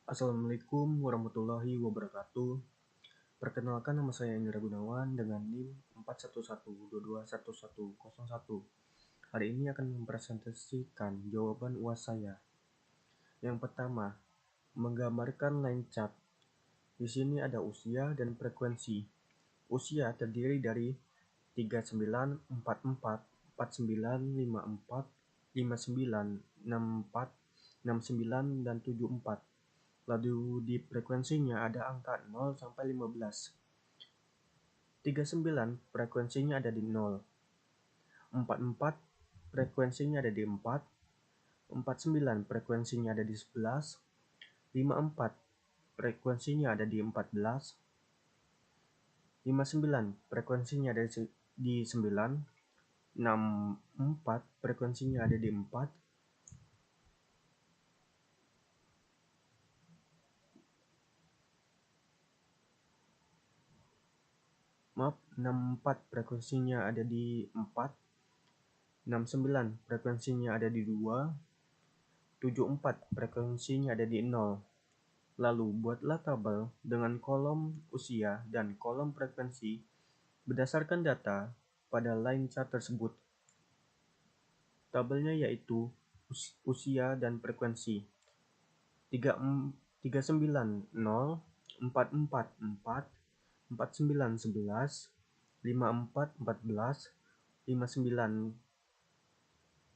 Assalamualaikum warahmatullahi wabarakatuh. Perkenalkan, nama saya Indra Gunawan dengan NIM 4112211101. Hari ini akan mempresentasikan jawaban UAS saya. Yang pertama, menggambarkan line chart. Di sini ada usia dan frekuensi. Usia terdiri dari 3944, 4954, 59, 64, 69, dan 74. Lalu di frekuensinya ada angka 0 sampai 15. 39 frekuensinya ada di 0. 44 frekuensinya ada di 4. 49 frekuensinya ada di 11. 54 frekuensinya ada di 14. 59 frekuensinya ada di 9. 64 frekuensinya ada di 4. 64 frekuensinya ada di 4. 69 frekuensinya ada di 2. 74 frekuensinya ada di 0. Lalu buatlah tabel dengan kolom usia dan kolom frekuensi berdasarkan data pada line chart tersebut. Tabelnya yaitu usia dan frekuensi 390, 444, 49 11, 54 14, 59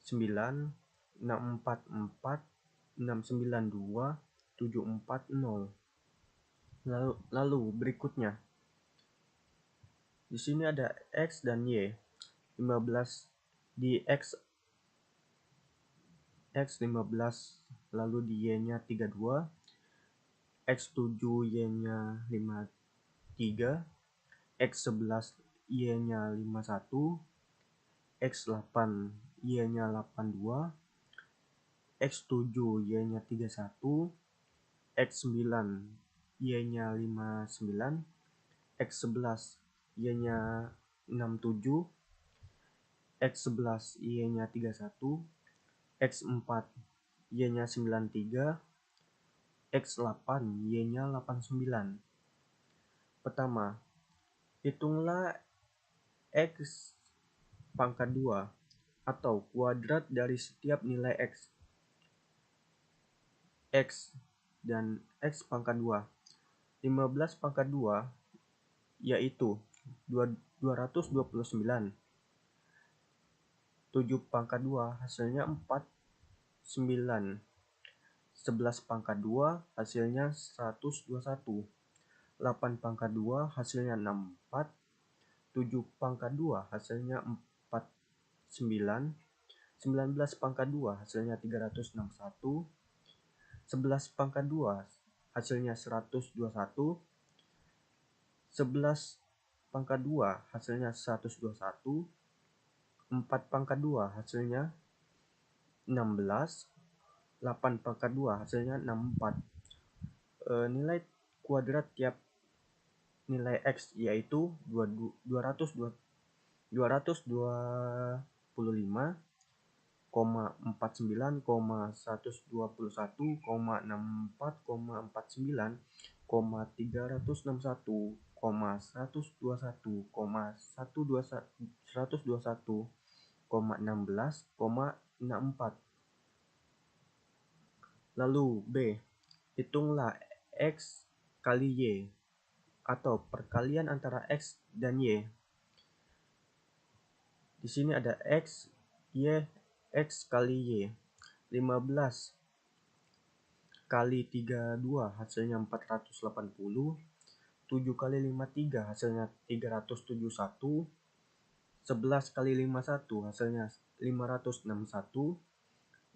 9, 644, 692, 740. Lalu berikutnya, di sini ada X dan Y. 15 di X 15, lalu di Y-nya 32, X7 Y-nya 53, X11 Y-nya 51, X8 Y-nya 82, X7 Y-nya 31, X9 Y-nya 59, X11 Y-nya 67, X11 Y-nya 31, X4 Y-nya 93, X8 Y-nya 89. Pertama, hitunglah X pangkat 2 atau kuadrat dari setiap nilai X. X dan X pangkat 2. 15 pangkat 2 yaitu 229. 7 pangkat 2 hasilnya 4, 9. 11 pangkat 2 hasilnya 121. 8 pangkat 2 hasilnya 64. 7 pangkat 2 hasilnya 49. 19 pangkat 2 hasilnya 361. 11 pangkat 2 hasilnya 121. 11 pangkat 2 hasilnya 121. 4 pangkat 2 hasilnya 16. 8 pangkat 2 hasilnya 64. Nilai kuadrat tiap nilai X yaitu 221,16. Lalu B, hitunglah X kali Y atau perkalian antara X dan Y. Di sini ada X, Y, X kali Y. 15 kali 32 hasilnya 480. 7 kali 53 hasilnya 371. 11 kali 51 hasilnya 561.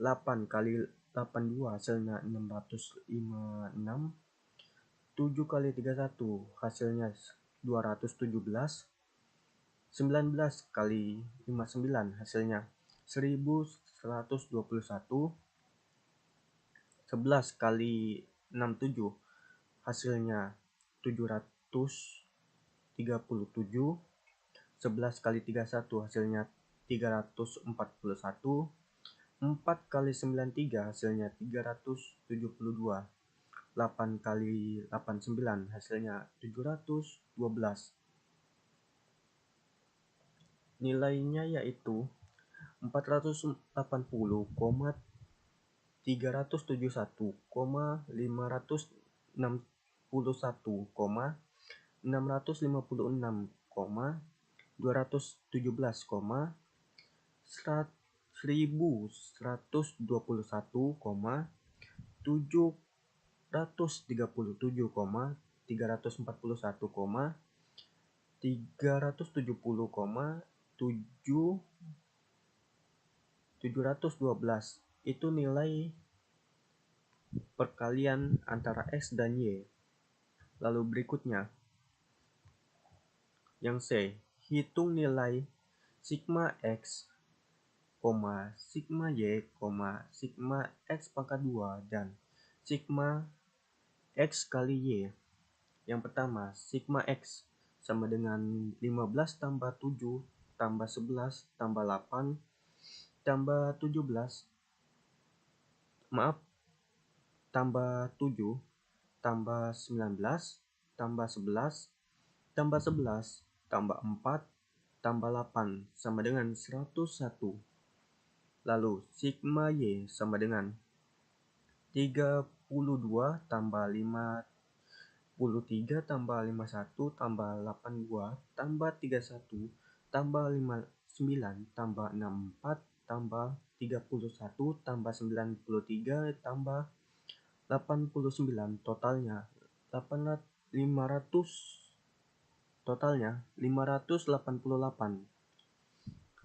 8 kali 82 hasilnya 656. 7 kali 31 hasilnya 217. 19 kali 59 hasilnya 1121. 11 kali 67 hasilnya 737. 11 kali 31 hasilnya 341. 4 kali 93 hasilnya 372. 8 kali 89 hasilnya 712. Nilainya yaitu 484,321,641,712. Itu nilai perkalian antara X dan Y. Lalu berikutnya, yang C, hitung nilai sigma X, sigma Y, sigma X pangkat 2 dan sigma X kali Y. Yang pertama, sigma X sama dengan 15 tambah 7 tambah 11 tambah 8 tambah 17, tambah 7 tambah 19 tambah 11 tambah 11 tambah 4 tambah 8 sama dengan 101. Lalu sigma Y sama dengan 32 tambah 53 tambah 51 tambah 82 tambah 31 tambah 59 tambah 64 tambah 31 tambah 93 tambah 89 totalnya 588.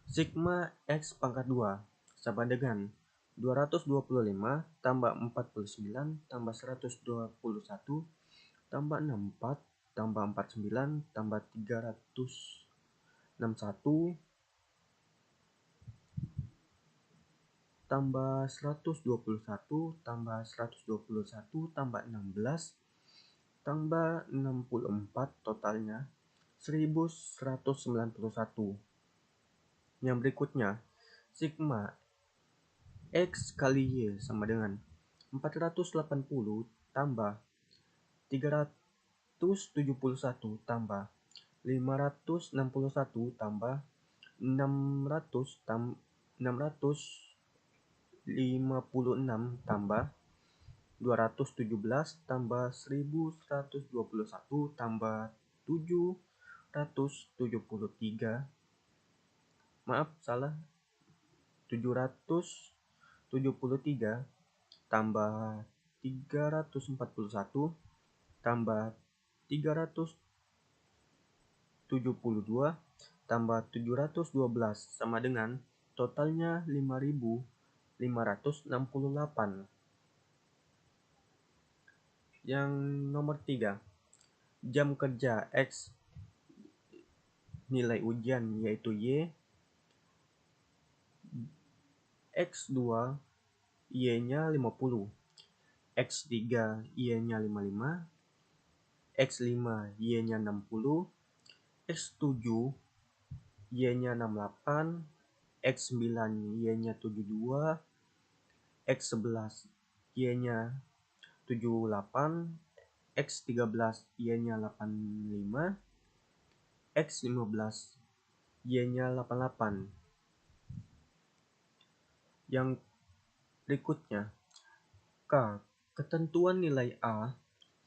Sigma X pangkat 2 sama dengan 225 tambah 49 tambah 121 tambah 64 tambah 49 tambah 361 tambah 121 tambah 121 tambah 16 tambah 64 totalnya 1191. Yang berikutnya, sigma X kali Y sama dengan 480 tambah 371 tambah 561 tambah 656 tambah 217 tambah 1121 tambah 773. Maaf, salah. 773 tambah 341 tambah 372 tambah 712 sama dengan totalnya 5.568. Yang nomor 3, jam kerja X, nilai ujian yaitu Y, X2 Y-nya 50, X3 Y-nya 55, X5 Y-nya 60, X7 Y-nya 68, X9 Y-nya 72, X11 Y-nya 78, X13 Y-nya 85, X15 Y-nya 88. Yang berikutnya, K, ketentuan nilai A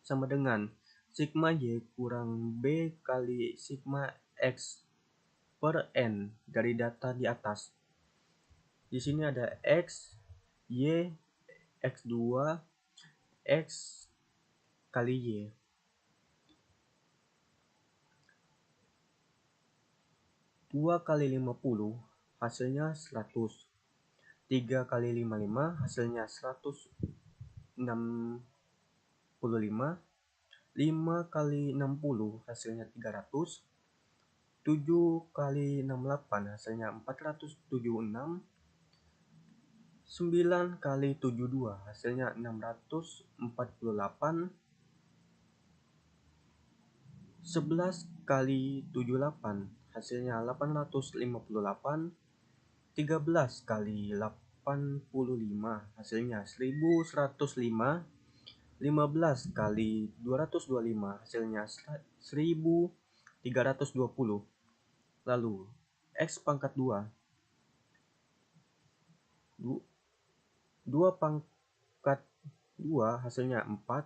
sama dengan sigma Y kurang B kali sigma X per N dari data di atas. Di sini ada X, Y, X2, X kali Y. Dua kali 50 hasilnya 100. 3 kali 55 hasilnya 165. 5 kali 60 hasilnya 300. 7 kali 68 hasilnya 476. 9 kali 72 hasilnya 648. 11 kali 78 hasilnya 858. 13 kali 85 hasilnya 1105. 15 kali 225 hasilnya 1320. Lalu X pangkat 2. 2 pangkat 2 hasilnya 4.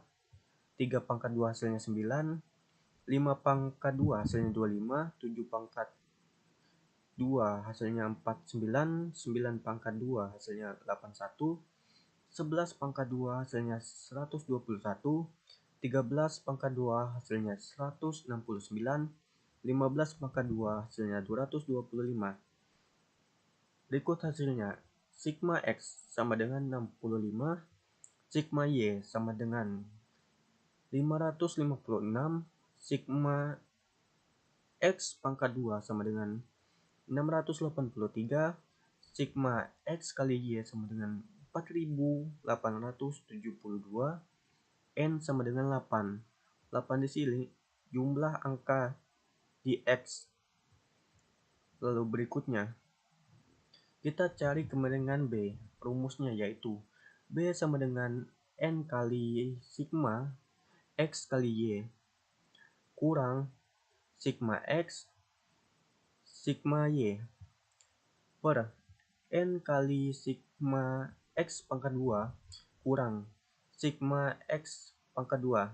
3 pangkat 2 hasilnya 9. 5 pangkat 2 hasilnya 25. 7 pangkat 2 hasilnya 49. 9 pangkat 2 hasilnya 81. 11 pangkat 2 hasilnya 121. 13 pangkat 2 hasilnya 169. 15 pangkat 2 hasilnya 225. Berikut hasilnya. Sigma X sama dengan 65. Sigma Y sama dengan 556. Sigma X pangkat 2 sama dengan 683. Sigma X kali Y sama dengan 4872. N sama dengan 8. 8 di sini jumlah angka di X. Lalu berikutnya kita cari kemiringan B. Rumusnya yaitu B sama dengan N kali sigma X kali Y kurang sigma X sigma Y per N kali sigma X pangkat 2 kurang sigma X pangkat 2.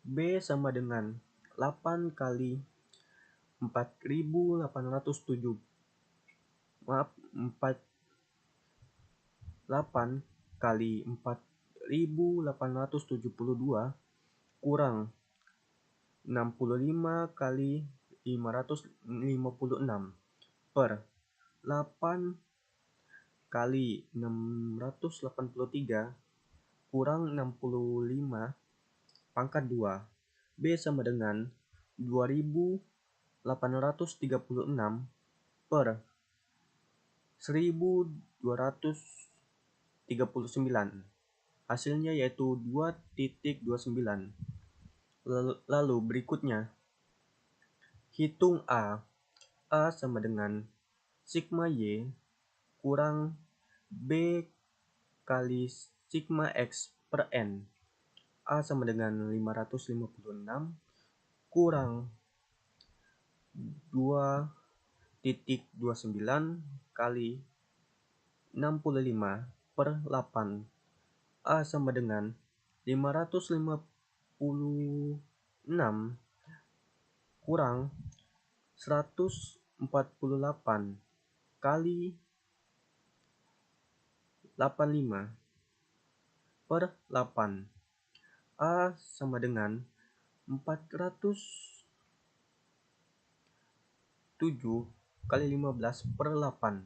B sama dengan 8 kali 4807. Maaf, 8 kali 4872 kurang 65 kali 556 per 8 kali 683 kurang 65 pangkat 2. B sama dengan 2836 per 1239. Hasilnya yaitu 2.29. Lalu berikutnya hitung A. A sama dengan sigma Y kurang B kali sigma X per N. A sama dengan 556 kurang 2.29 kali 65 per 8. A sama dengan 556 kurang 148 kali 85 per 8. A sama dengan 407 kali 15 per 8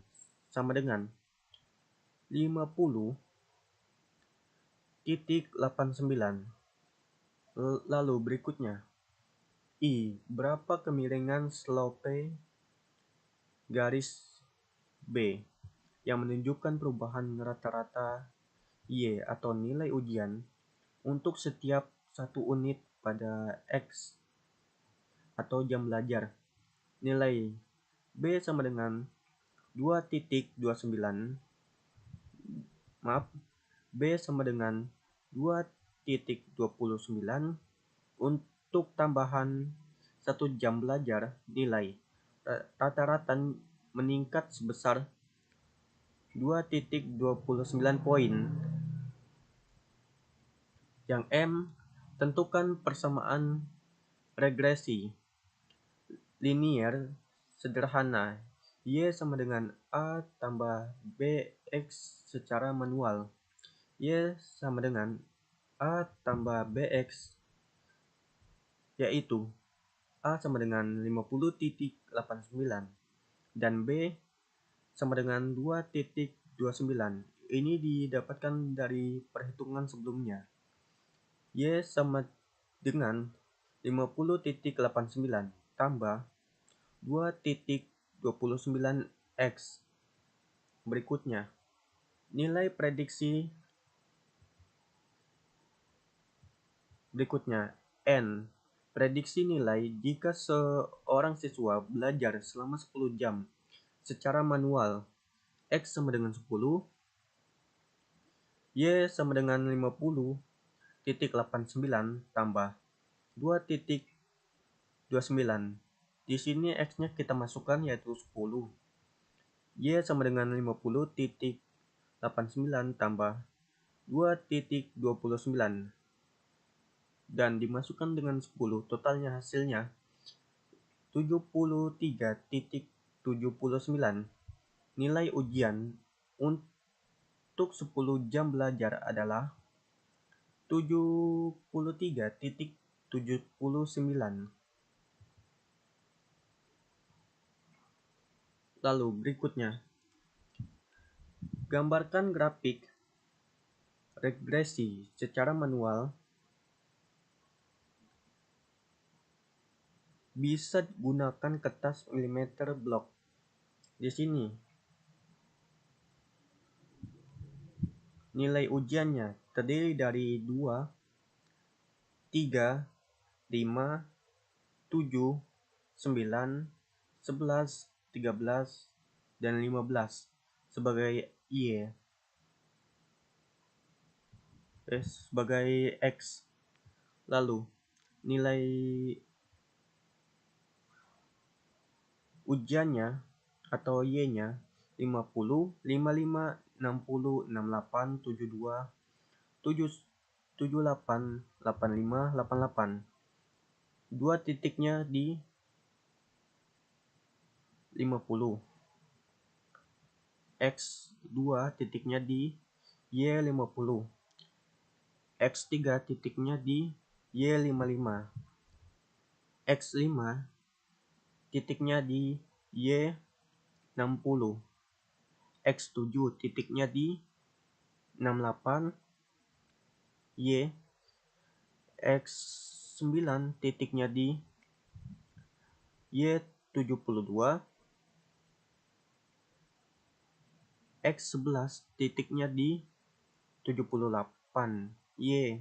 sama dengan 50.89. Lalu berikutnya I. Berapa kemiringan slope garis B yang menunjukkan perubahan rata-rata Y atau nilai ujian untuk setiap 1 unit pada X atau jam belajar. Nilai B sama dengan 2.29. Maaf, B sama dengan 2.29 untuk tambahan 1 jam belajar. Nilai rata-rata meningkat sebesar 2.29 poin. Yang M, tentukan persamaan regresi linier sederhana Y sama dengan A tambah BX secara manual. Y sama dengan A tambah BX yaitu A sama dengan 50.89 dan B sama dengan 2.29. Ini didapatkan dari perhitungan sebelumnya. Y sama dengan 50.89 tambah 2.29x. Berikutnya, nilai prediksi berikutnya N. Prediksi nilai jika seorang siswa belajar selama 10 jam secara manual. X sama dengan 10. Y sama dengan 50,89 tambah 2,29. Di sini X-nya kita masukkan yaitu 10. Y sama dengan 50,89 tambah 2,29. Dan dimasukkan dengan 10, totalnya hasilnya 73,79. Nilai ujian untuk 10 jam belajar adalah 73,79. Lalu berikutnya, gambarkan grafik regresi secara manual. Bisa gunakan kertas milimeter blok. Di sini nilai ujiannya terdiri dari 2, 3, 5, 7, 9, 11, 13, dan 15 sebagai sebagai X. Lalu nilai ujiannya atau Y-nya 50, 55, 60, 68, 72, 78, 85, 88. Dua titiknya di 50. X2 titiknya di Y50. X3 titiknya di Y55. X5 titiknya di Y60. X7 titiknya di 68. Y. X9 titiknya di Y72. X11 titiknya di 78. Y.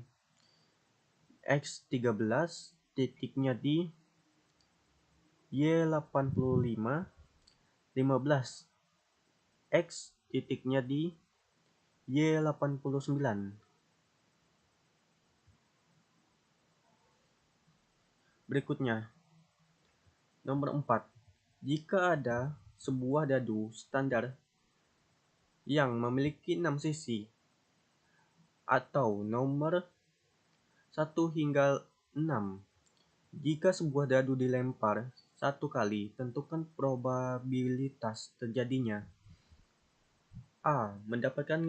X13 titiknya di Y85. 15. X titiknya di Y89. Berikutnya, nomor 4. Jika ada sebuah dadu standar yang memiliki 6 sisi atau nomor 1 hingga 6. Jika sebuah dadu dilempar satu kali, tentukan probabilitas terjadinya A. Mendapatkan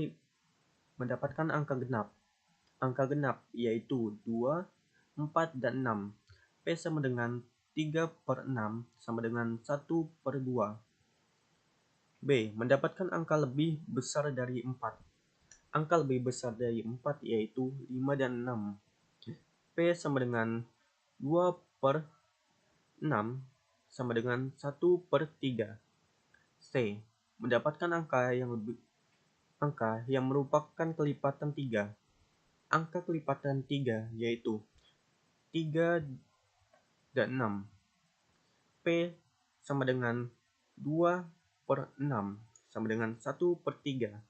angka genap. Angka genap yaitu 2, 4, dan 6. P sama dengan 3/6 sama dengan 1/2. B. Mendapatkan angka lebih besar dari 4. Angka lebih besar dari 4 yaitu 5 dan 6. P sama dengan 2/6 sama dengan 1/3. C. Mendapatkan angka yang merupakan kelipatan 3. Angka kelipatan 3 yaitu 3 dan 6. P sama dengan 2/6 sama dengan 1/3.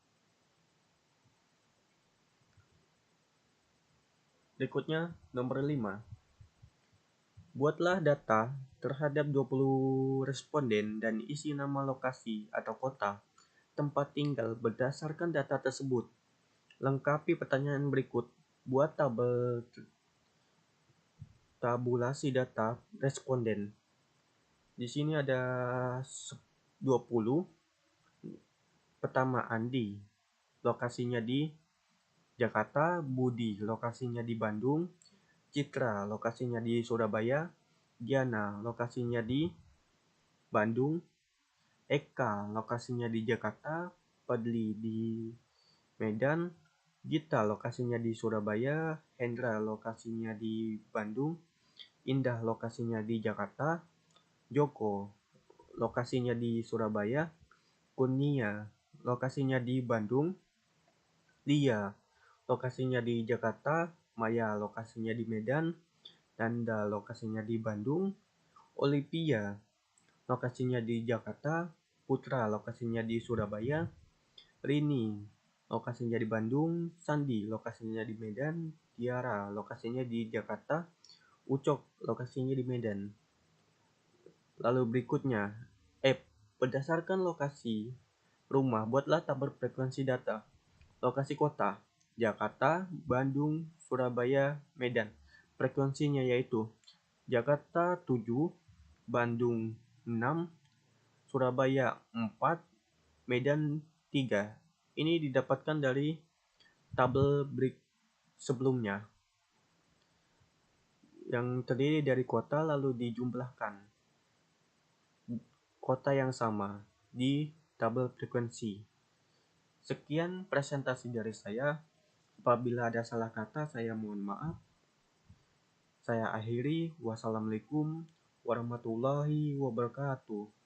Berikutnya nomor 5. Buatlah data terhadap 20 responden dan isi nama lokasi atau kota tempat tinggal berdasarkan data tersebut. Lengkapi pertanyaan berikut. Buat tabulasi data responden. Di sini ada 20. Pertama, Andi. Lokasinya di Jakarta. Budi. Lokasinya di Bandung. Citra. Lokasinya di Surabaya. Diana. Lokasinya di Bandung. Eka. Lokasinya di Jakarta. Padli di Medan. Gita. Lokasinya di Surabaya. Hendra. Lokasinya di Bandung. Indah. Lokasinya di Jakarta. Joko. Lokasinya di Surabaya. Kurnia. Lokasinya di Bandung. Lia. Lokasinya di Jakarta. Maya. Lokasinya di Medan. Nanda. Lokasinya di Bandung. Olivia. Lokasinya di Jakarta. Putra. Lokasinya di Surabaya. Rini. lokasinya di Bandung; Sandi, lokasinya di Medan; Tiara, lokasinya di Jakarta; Ucok, lokasinya di Medan. Lalu berikutnya, berdasarkan lokasi rumah, buatlah tabel frekuensi data. Lokasi kota: Jakarta, Bandung, Surabaya, Medan. Frekuensinya yaitu Jakarta 7, Bandung 6, Surabaya 4, Medan 3. Ini didapatkan dari tabel break sebelumnya, yang terdiri dari kota lalu dijumlahkan kota yang sama di tabel frekuensi. Sekian presentasi dari saya. Apabila ada salah kata, saya mohon maaf. Saya akhiri. Wassalamualaikum warahmatullahi wabarakatuh.